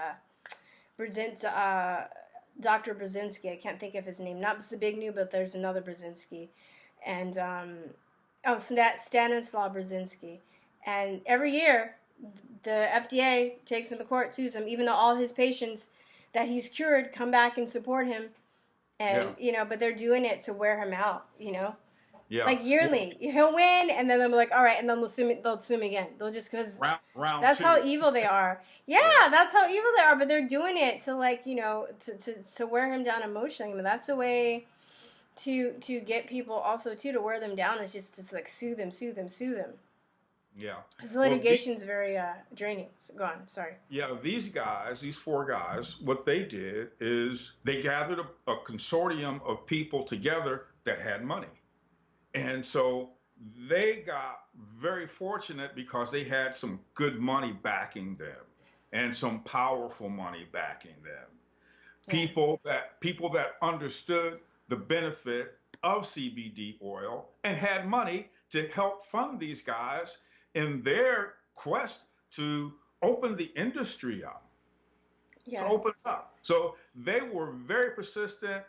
Dr. Brzezinski. I can't think of his name. Not Zbigniew, but there's another Brzezinski. And Stanislaw Brzezinski. And every year the FDA takes him to court, sues him, even though all his patients that he's cured come back and support him. And, but they're doing it to wear him out, Yeah. Like yearly. He'll win, and then they'll be like, all right, and then they'll sue him again. They'll just, because round that's two. how evil they are. Yeah, that's how evil they are, but they're doing it to, like, to wear him down emotionally. I mean, that's a way to get people also, too, to wear them down, is just to, like, sue them. Yeah. Because litigation's very draining. So go on, sorry. Yeah, these four guys, what they did is they gathered a consortium of people together that had money. And so they got very fortunate because they had some good money backing them and some powerful money backing them. Yeah. People that understood the benefit of CBD oil and had money to help fund these guys in their quest to open the industry up. Yeah. To open it up. So they were very persistent,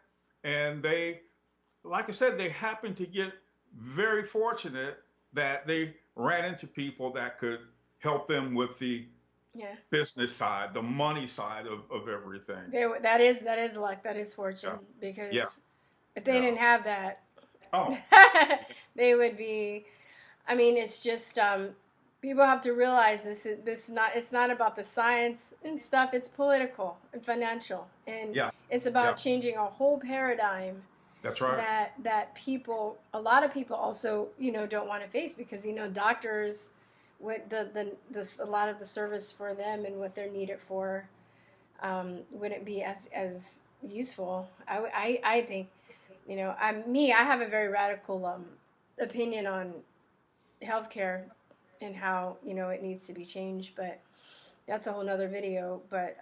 and they, like I said, they happened to get very fortunate that they ran into people that could help them with the business side, the money side of everything. That is luck. That is fortune. Because if they didn't have that, they would be. I mean, it's just people have to realize it's not about the science and stuff. It's political and financial, and it's about changing a whole paradigm. That's right. That a lot of people also, don't want to face, because, doctors, what a lot of the service for them and what they're needed for, wouldn't be as useful. I think, I have a very radical opinion on healthcare and how, it needs to be changed, but that's a whole nother video. But,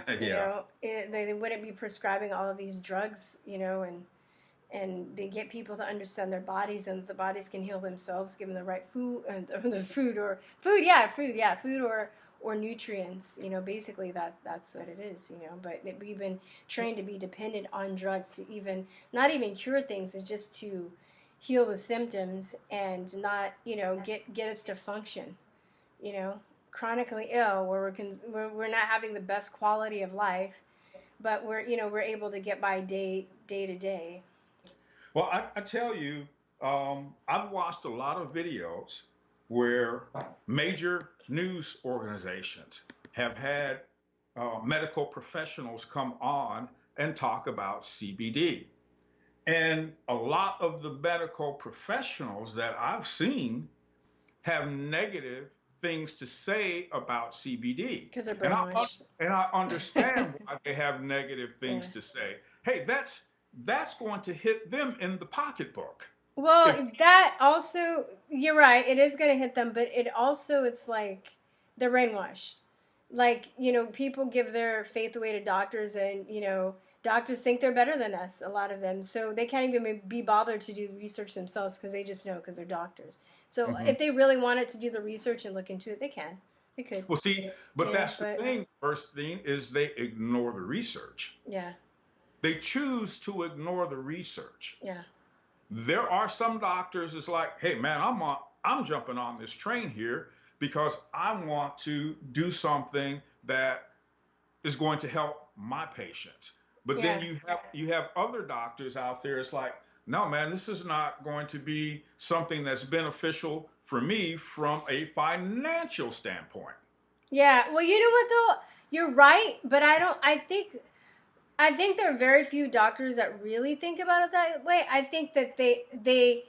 they wouldn't be prescribing all of these drugs, and they get people to understand their bodies, and the bodies can heal themselves given the right food, food or nutrients. Basically that's what it is. But we've been trained to be dependent on drugs to not even cure things, it's just to heal the symptoms and not get us to function. Chronically ill, where we're not having the best quality of life, but we're able to get by day to day. Well, I tell you, I've watched a lot of videos where major news organizations have had medical professionals come on and talk about CBD. And a lot of the medical professionals that I've seen have negative things to say about CBD. Because they're brainwashed. And I understand why they have negative things to say. Hey, that's going to hit them in the pocketbook. Well, that also, you're right, it is going to hit them, but it's like they're brainwashed. Like, people give their faith away to doctors, and, doctors think they're better than us, a lot of them. So they can't even be bothered to do research themselves, because they just know, because they're doctors. So if they really wanted to do the research and look into it, they can. They could. Well, see, but that's the thing. First thing is they ignore the research. Yeah. They choose to ignore the research. Yeah. There are some doctors that's like, hey man, I'm jumping on this train here because I want to do something that is going to help my patients. But then you have other doctors out there. It's like, no man, this is not going to be something that's beneficial for me from a financial standpoint. Yeah. Well, you know what though? You're right, but I think there are very few doctors that really think about it that way. I think that they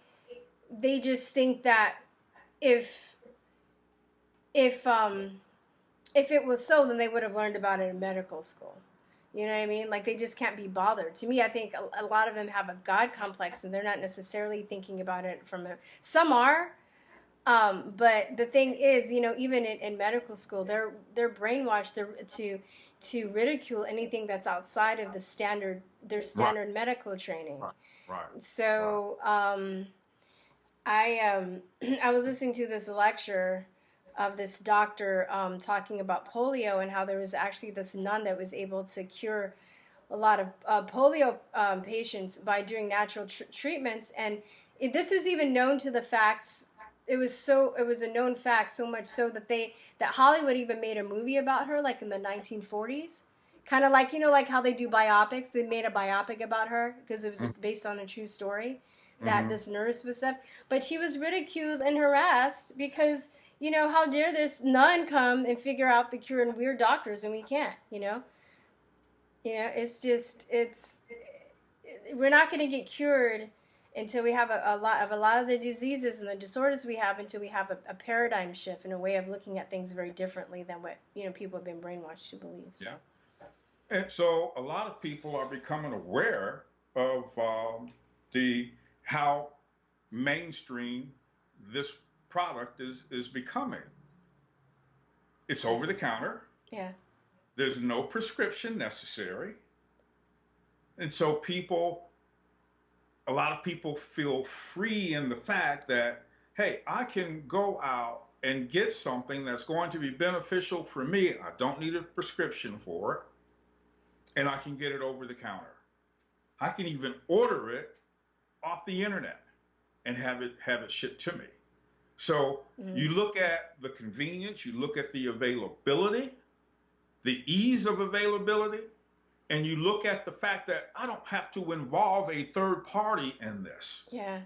just think that if it was so, then they would have learned about it in medical school. You know what I mean? Like, they just can't be bothered. To me, I think a lot of them have a God complex, and they're not necessarily thinking about it some are. But the thing is, even in medical school, they're brainwashed to ridicule anything that's outside of their standard medical training. Right. So I was listening to this lecture of this doctor talking about polio, and how there was actually this nun that was able to cure a lot of polio patients by doing natural treatments. And this was even known to the facts it was a known fact, so much so that Hollywood even made a movie about her, like in the 1940s. Kind of like, like how they do biopics. They made a biopic about her because it was based on a true story that this nurse was stuff. But she was ridiculed and harassed because, how dare this nun come and figure out the cure, and we're doctors and we can't, it's just, we're not going to get cured until we have a lot of the diseases and the disorders we have, until we have a paradigm shift and a way of looking at things very differently than what, people have been brainwashed to believe. So. Yeah. And so a lot of people are becoming aware of how mainstream this product is becoming. It's over the counter. Yeah. There's no prescription necessary. And so a lot of people feel free in the fact that, hey, I can go out and get something that's going to be beneficial for me. I don't need a prescription for it. And I can get it over the counter. I can even order it off the internet and have it shipped to me. So you look at the convenience, you look at the availability, the ease of availability, and you look at the fact that I don't have to involve a third party in this. Yeah.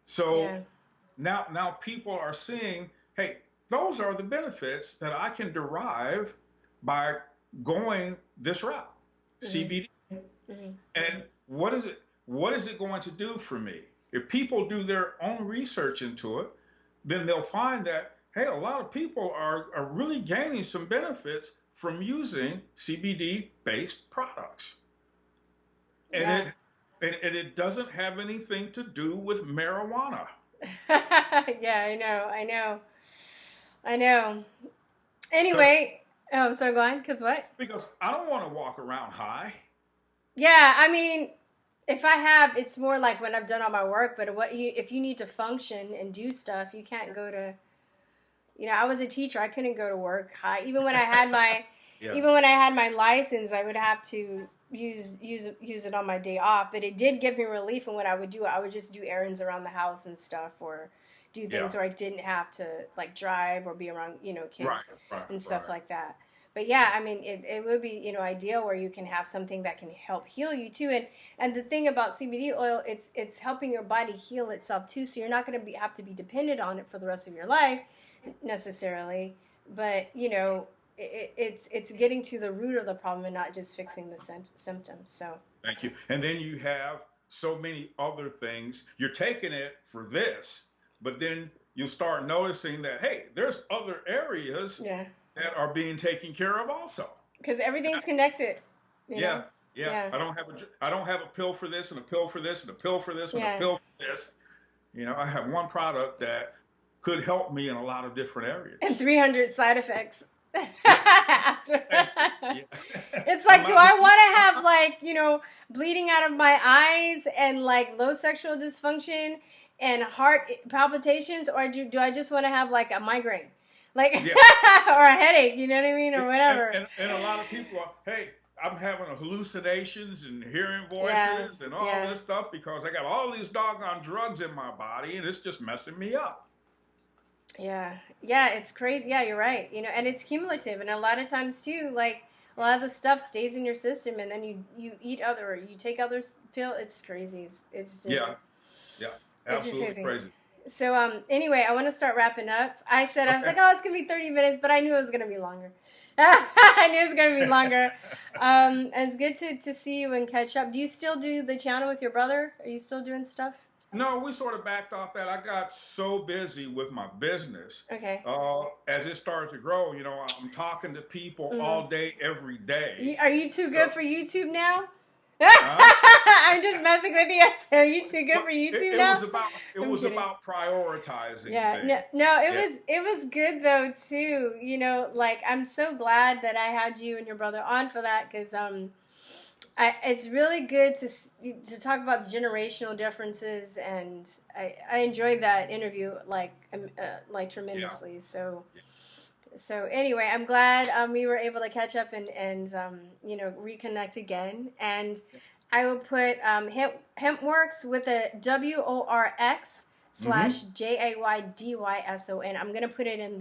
So now people are seeing, hey, those are the benefits that I can derive by going this route, CBD. And what is it going to do for me? If people do their own research into it, then they'll find that, hey, a lot of people are really gaining some benefits from using CBD-based products. And it doesn't have anything to do with marijuana. Yeah, I know. Anyway, so go on, because what? Because I don't want to walk around high. Yeah, I mean, if I have, it's more like when I've done all my work, but if you need to function and do stuff, you can't go to, I was a teacher, I couldn't go to work high. Even when I had my license, I would have to use it on my day off, but it did give me relief. And what I would do, I would just do errands around the house and stuff, or do things where I didn't have to like drive or be around, kids and stuff like that. But yeah, I mean, it would be, ideal where you can have something that can help heal you too. And the thing about CBD oil, it's helping your body heal itself too. So you're not going to have to be dependent on it for the rest of your life necessarily. But, it's getting to the root of the problem and not just fixing the symptoms. So thank you. And then you have so many other things. You're taking it for this, but then you'll start noticing that, hey, there's other areas that are being taken care of also. Because everything's connected. Yeah. I don't have a pill for this and a pill for this and a pill for this and a pill for this. I have one product that could help me in a lot of different areas. And 300 side effects. It's like, do I want to have bleeding out of my eyes and low sexual dysfunction and heart palpitations, or do I just want to have a migraine? Or a headache, you know what I mean, or whatever. And a lot of people are, hey, I'm having hallucinations and hearing voices and all this stuff because I got all these doggone drugs in my body and it's just messing me up. Yeah, it's crazy. Yeah, you're right. And it's cumulative, and a lot of times too, a lot of the stuff stays in your system, and then you take other pill. It's crazy. It's just absolutely crazy. So anyway, I want to start wrapping up. I was like, oh, it's gonna be 30 minutes, but I knew it was gonna be longer. It's good to see you and catch up. Do you still do the channel with your brother? Are you still doing stuff? No, we sort of backed off that. I got so busy with my business. Okay. As it started to grow, I'm talking to people all day, every day. Are you too good for YouTube now? I'm just messing with you. Are you too good for YouTube now? It was about prioritizing. Yeah. Things. No. It was good though too. I'm so glad that I had you and your brother on for that, because it's really good to talk about the generational differences, and I enjoyed that interview tremendously. Yeah. So anyway, I'm glad we were able to catch up and reconnect again. And I will put Hempworx with a WORX Mm-hmm. /JAYDYSON. I'm gonna put it in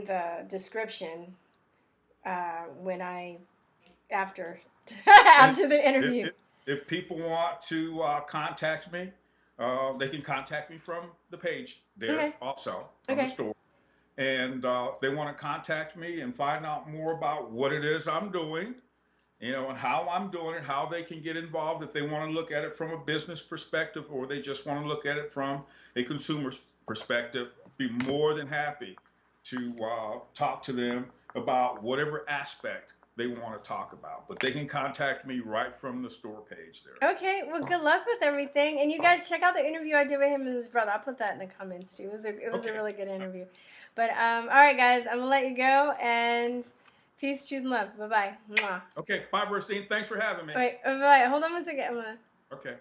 the description when I after And after the if, interview. if, if people want to contact me, they can contact me from the page there Okay. also, from the Okay. store. And if they want to contact me and find out more about what it is I'm doing, and how I'm doing it, how they can get involved if they want to look at it from a business perspective or they just want to look at it from a consumer's perspective, be more than happy to talk to them about whatever aspect they want to talk about. But they can contact me right from the store page there. Okay, well, good luck with everything, and you guys check out the interview I did with him and his brother. I'll put that in the comments too. It was a Okay. really good interview. But all right, guys, I'm gonna let you go, and peace, truth, and love. Bye bye. Mwah. Okay. Bye, Verstein. Thanks for having me. Wait, bye. Hold on one second. I'm gonna. Okay.